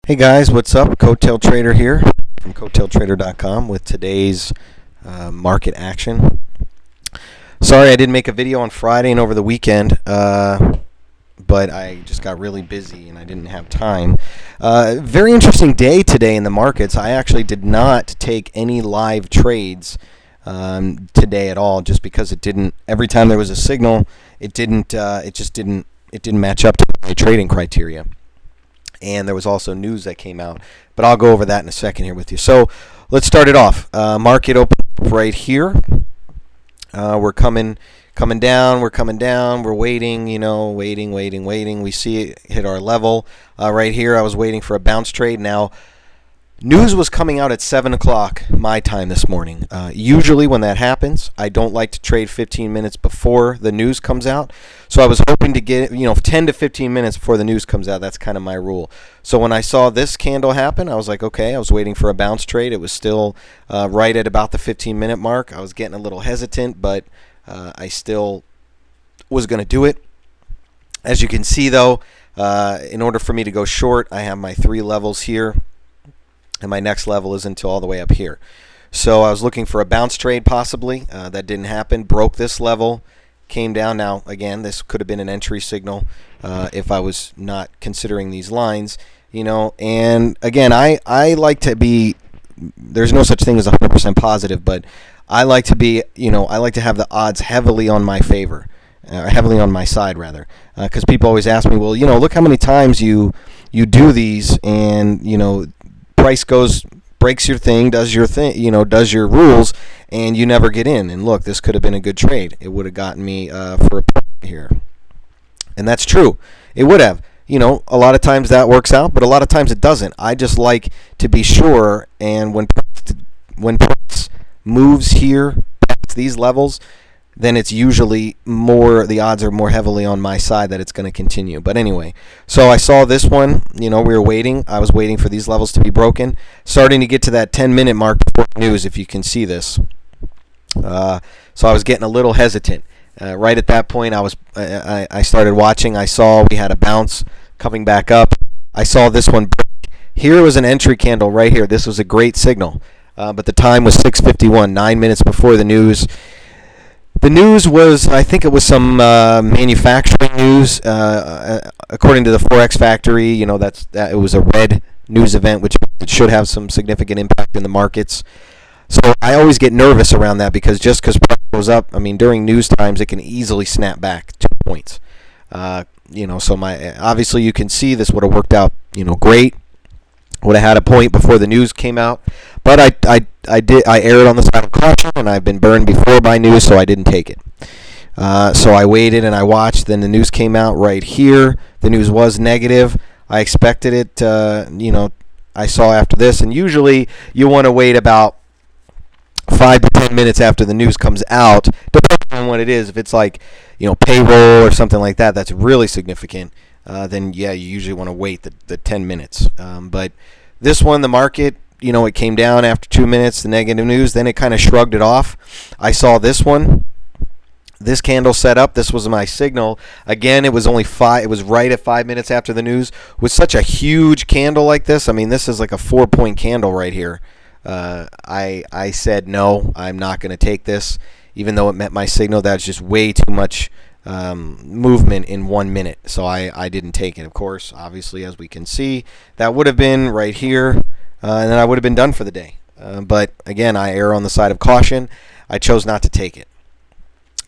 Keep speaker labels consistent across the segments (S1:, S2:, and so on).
S1: Hey guys, what's up? Coattail Trader here from coattailtrader.com with today's market action. Sorry I didn't make a video on Friday and over the weekend, but I just got really busy and I didn't have time. Very interesting day today in the markets. I actually did not take any live trades today at all, just because it didn't. Every time there was a signal, it didn't. It didn't match up to my trading criteria. And there was also news that came out, but I'll go over that in a second here with you. So let's start it off. Market opened right here. We're coming down. We're coming down. We're waiting. Waiting. We see it hit our level right here. I was waiting for a bounce trade. Now, news was coming out at 7 o'clock my time this morning. Usually when that happens, I don't like to trade 15 minutes before the news comes out. So I was hoping to get 10 to 15 minutes before the news comes out. That's kind of my rule. So when I saw this candle happen, I was like, okay, I was waiting for a bounce trade. It was still right at about the 15-minute mark. I was getting a little hesitant, but I still was going to do it. As you can see, though, in order for me to go short, I have my 3 levels here. And my next level is until all the way up here. So I was looking for a bounce trade possibly. That didn't happen. Broke this level. Came down. Now, again, this could have been an entry signal if I was not considering these lines. And again, I like to be, there's no such thing as 100% positive, but I like to be, I like to have the odds heavily on my favor. Heavily on my side, rather. Because people always ask me, well, look how many times you do these and, price breaks your thing, does your thing, does your rules, and you never get in. And look, this could have been a good trade. It would have gotten me for a point here. And that's true. It would have. A lot of times that works out, but a lot of times it doesn't. I just like to be sure, and when price moves here past these levels, then it's usually more, the odds are more heavily on my side that it's going to continue. But anyway, so I saw this one, we were waiting. I was waiting for these levels to be broken. Starting to get to that 10-minute mark before news, if you can see this. So I was getting a little hesitant. Right at that point, I started watching. I saw we had a bounce coming back up. I saw this one break. Here was an entry candle right here. This was a great signal. But the time was 6:51, 9 minutes before the news. The news was, I think it was some manufacturing news. According to the Forex Factory, that it was a red news event, which should have some significant impact in the markets. So I always get nervous around that, because just because price goes up, during news times, it can easily snap back 2 points. So obviously you can see this would have worked out, great. Would have had a point before the news came out, but I erred on the side of caution, and I've been burned before by news, so I didn't take it. So I waited and I watched. Then the news came out right here. The news was negative. I expected it. I saw after this, and usually you want to wait about 5 to 10 minutes after the news comes out, depending on what it is. If it's like payroll or something like that, that's really significant. Then yeah, you usually want to wait the 10 minutes. But this one, the market, it came down after 2 minutes, the negative news, then it kind of shrugged it off. I saw this one. This candle set up. This was my signal. Again, it was only 5. It was right at 5 minutes after the news. With such a huge candle like this, this is like a 4-point candle right here. I said no, I'm not going to take this, even though it met my signal. That's just way too much movement in 1 minute, so I didn't take it. Of course, obviously, as we can see, that would have been right here, and then I would have been done for the day. But again, I err on the side of caution. I chose not to take it.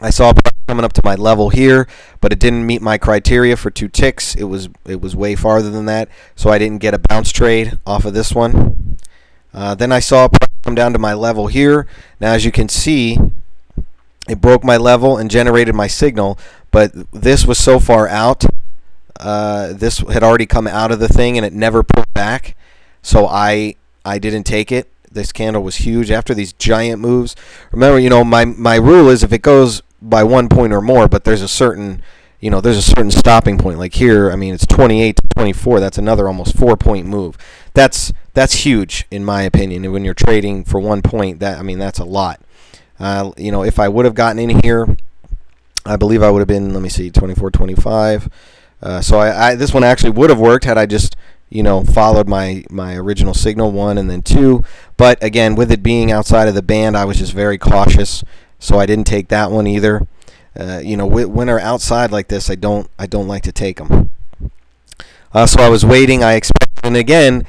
S1: I saw price coming up to my level here, but it didn't meet my criteria for 2 ticks. It was way farther than that, so I didn't get a bounce trade off of this one. Then I saw price come down to my level here. Now, as you can see, it broke my level and generated my signal, but this was so far out. This had already come out of the thing, and it never pulled back, so I didn't take it. This candle was huge after these giant moves. Remember, my rule is if it goes by 1 point or more, but there's a certain stopping point. Like here, it's 28 to 24. That's another almost 4-point move. That's huge in my opinion. And when you're trading for 1 point, that's a lot. If I would have gotten in here, I believe I would have been, let me see, 24, 25. So this one actually would have worked had I just, followed my original signal, 1 and then 2. But again, with it being outside of the band, I was just very cautious, so I didn't take that one either. When they're outside like this, I don't like to take them. So I was waiting. I expected, and again,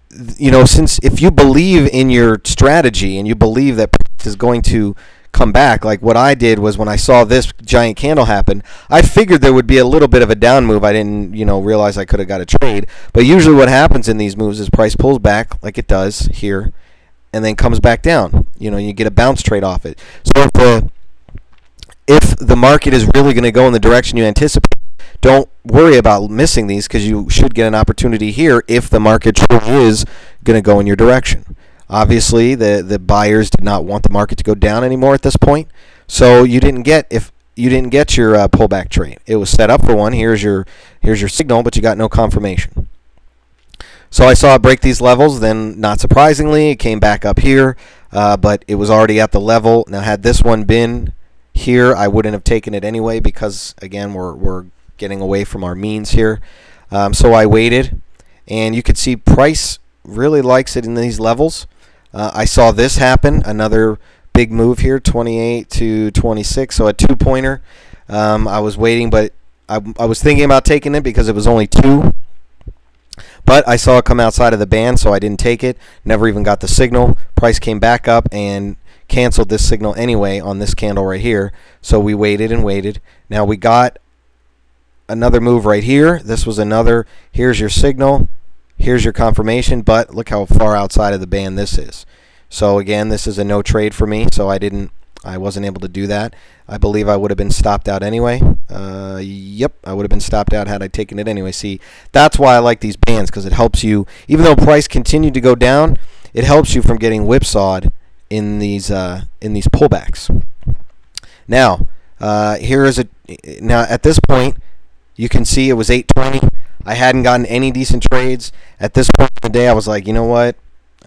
S1: since if you believe in your strategy and you believe that price is going to come back, like what I did was when I saw this giant candle happen, I figured there would be a little bit of a down move. I didn't, realize I could have got a trade. But usually what happens in these moves is price pulls back like it does here and then comes back down. You get a bounce trade off it. So if the market is really going to go in the direction you anticipate, don't worry about missing these, because you should get an opportunity here if the market truly is going to go in your direction. Obviously, the buyers did not want the market to go down anymore at this point, so you didn't get your pullback trade. It was set up for one. Here's your signal, but you got no confirmation. So I saw it break these levels. Then, not surprisingly, it came back up here, but it was already at the level. Now, had this one been here, I wouldn't have taken it anyway, because again, we're getting away from our means here. So I waited, and you could see price really likes it in these levels. I saw this happen, another big move here, 28 to 26, so a 2-pointer. I was waiting, but I was thinking about taking it because it was only 2. But I saw it come outside of the band, so I didn't take it. Never even got the signal. Price came back up and canceled this signal anyway on this candle right here. So we waited and waited. Now we got another move right here. This was another, here's your signal, here's your confirmation, but look how far outside of the band this is. So again, this is a no trade for me, so I wasn't able to do that. I believe I would have been stopped out anyway. Yep, I would have been stopped out had I taken it anyway. See, that's why I like these bands, because it helps you, even though price continued to go down, it helps you from getting whipsawed in these pullbacks. Now, now at this point, you can see it was 8:20. I hadn't gotten any decent trades. At this point in the day, I was like, you know what?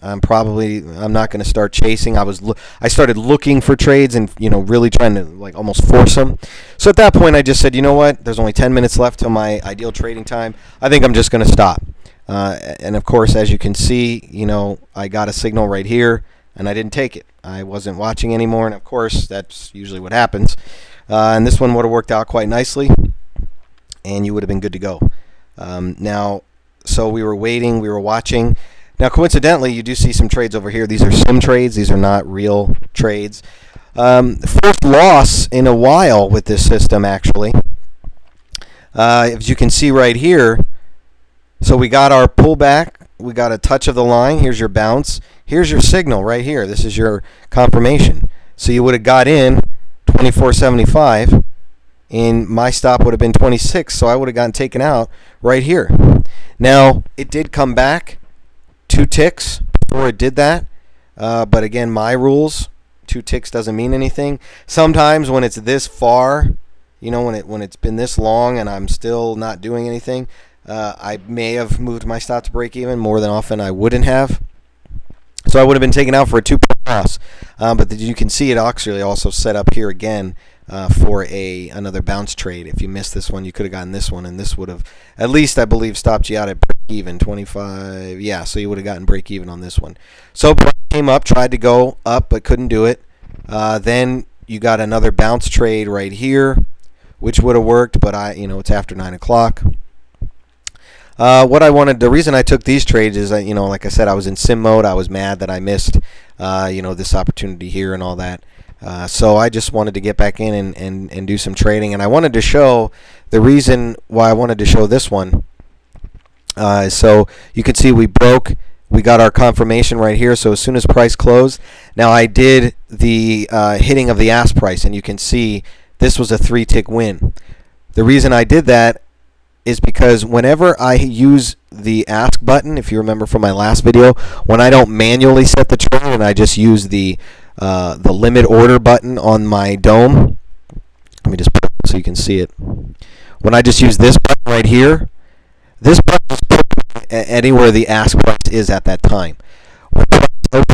S1: I'm not going to start chasing. I started looking for trades and, really trying to like almost force them. So at that point, I just said, you know what? There's only 10 minutes left till my ideal trading time. I think I'm just going to stop. And of course, as you can see, I got a signal right here, and I didn't take it. I wasn't watching anymore, and of course, that's usually what happens. And this one would have worked out quite nicely, and you would have been good to go. So we were waiting, we were watching. Now, coincidentally, you do see some trades over here. These are sim trades. These are not real trades. First loss in a while with this system, actually. As you can see right here, so we got our pullback. We got a touch of the line. Here's your bounce. Here's your signal right here. This is your confirmation. So you would have got in 24.75, and my stop would have been 26, so I would have gotten taken out right here. Now, it did come back 2 ticks before it did that, but again, my rules, 2 ticks doesn't mean anything. Sometimes when it's this far, when it's been this long and I'm still not doing anything, I may have moved my stop to break even. More than often, I wouldn't have. So I would have been taken out for a 2-point loss. But you can see it actually also set up here again for another bounce trade. If you missed this one, you could have gotten this one, and this would have at least, I believe, stopped you out at break even, 25. Yeah, so you would have gotten break even on this one. So price came up, tried to go up, but couldn't do it. Then you got another bounce trade right here, which would have worked, but it's after 9 o'clock. The reason I took these trades is, like I said, I was in sim mode. I was mad that I missed, this opportunity here and all that. So I just wanted to get back in and do some trading. And I wanted to show the reason why I wanted to show this one. So you can see we got our confirmation right here. So as soon as price closed, now I did the hitting of the ask price, and you can see this was a 3-tick win. The reason I did that is because whenever I use the ask button, if you remember from my last video, when I don't manually set the trade and I just use the limit order button on my dome, let me just put it so you can see it. When I just use this button right here, this button is put anywhere the ask price is at that time. When the price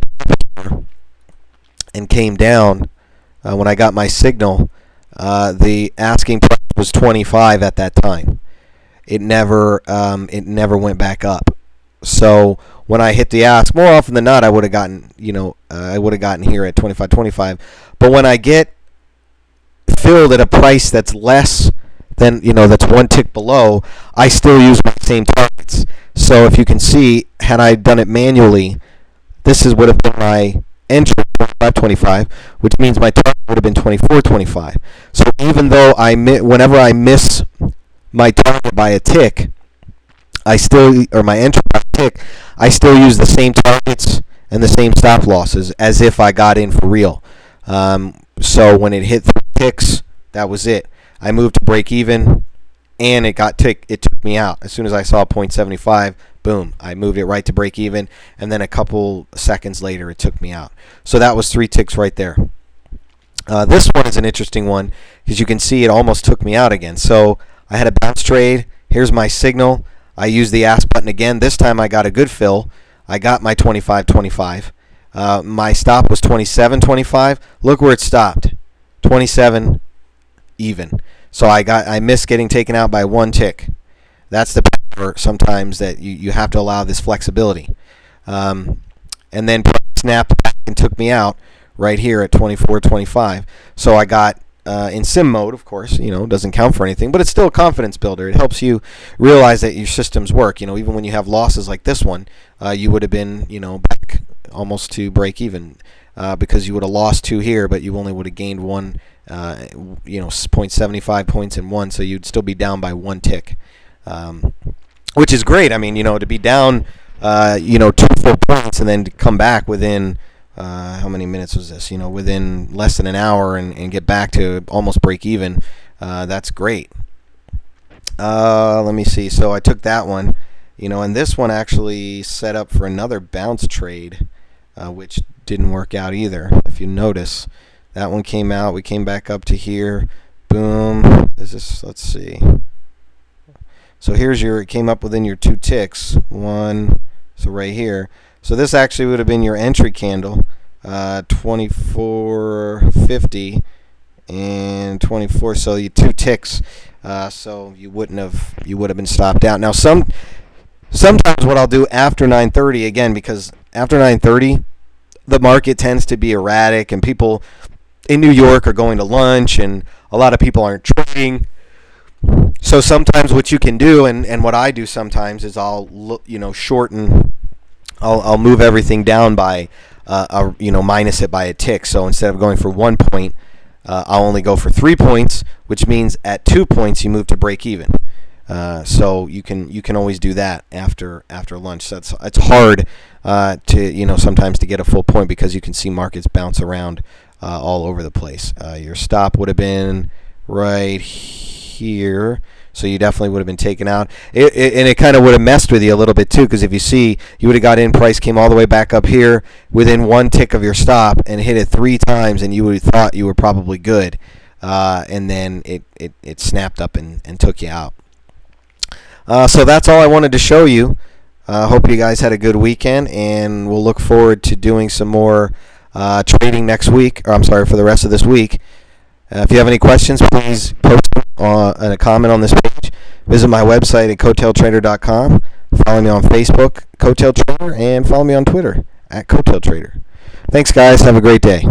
S1: opened and came down, when I got my signal, the asking price was 25 at that time. it never went back up. So when I hit the ask, more often than not, I would have gotten here at 25.25. But when I get filled at a price that's less than, that's one tick below, I still use my same targets. So if you can see, had I done it manually, this would have been my entry, 25.25, which means my target would have been 24.25. So even though whenever I miss my target by a tick, or my entry by a tick, I still use the same targets and the same stop losses as if I got in for real. So when it hit 3 ticks, that was it. I moved to break even, and it took me out. As soon as I saw 0.75, boom, I moved it right to break even, and then a couple seconds later, it took me out. So that was 3 ticks right there. This one is an interesting one because you can see it almost took me out again. So I had a bounce trade. Here's my signal. I used the ask button again. This time I got a good fill. I got my 25.25. My stop was 27.25. Look where it stopped. 27 even. So I missed getting taken out by 1 tick. That's the power sometimes that you have to allow this flexibility. And then snapped back and took me out right here at 24.25. So I got in sim mode, of course, doesn't count for anything, but it's still a confidence builder. It helps you realize that your systems work. Even when you have losses like this one, you would have been, back almost to break even because you would have lost 2 here, but you only would have gained 1, 0.75 points in 1, so you'd still be down by 1 tick, which is great. I mean, to be down, 2 full points and then to come back within. How many minutes was this? Within less than an hour and get back to almost break even. That's great. Let me see. So I took that one, and this one actually set up for another bounce trade, which didn't work out either. If you notice, that one came out. We came back up to here. Boom. Let's see. So it came up within your 2 ticks. 1, so right here. So this actually would have been your entry candle, 24.50 and 24. So you 2 ticks. So you would have been stopped out. Now sometimes what I'll do after 9:30 again, because after 9:30 the market tends to be erratic and people in New York are going to lunch and a lot of people aren't trading. So sometimes what you can do and what I do sometimes is I'll shorten. I'll move everything down by, minus it by a tick. So instead of going for 1 point, I'll only go for 3 points, which means at 2 points you move to break even. So you can always do that after lunch. So it's hard to sometimes to get a full point because you can see markets bounce around all over the place. Your stop would have been right here. So you definitely would have been taken out. And it kind of would have messed with you a little bit too, because if you see, you would have got in, price came all the way back up here within 1 tick of your stop and hit it 3 times, and you would have thought you were probably good. And then it snapped up and took you out. So that's all I wanted to show you. Hope you guys had a good weekend, and we'll look forward to doing some more trading next week, or I'm sorry, for the rest of this week. If you have any questions, please post a comment on this page. Visit my website at coattailtrader.com. Follow me on Facebook, Coattail Trader, and follow me on Twitter at Coattail Trader. Thanks, guys. Have a great day.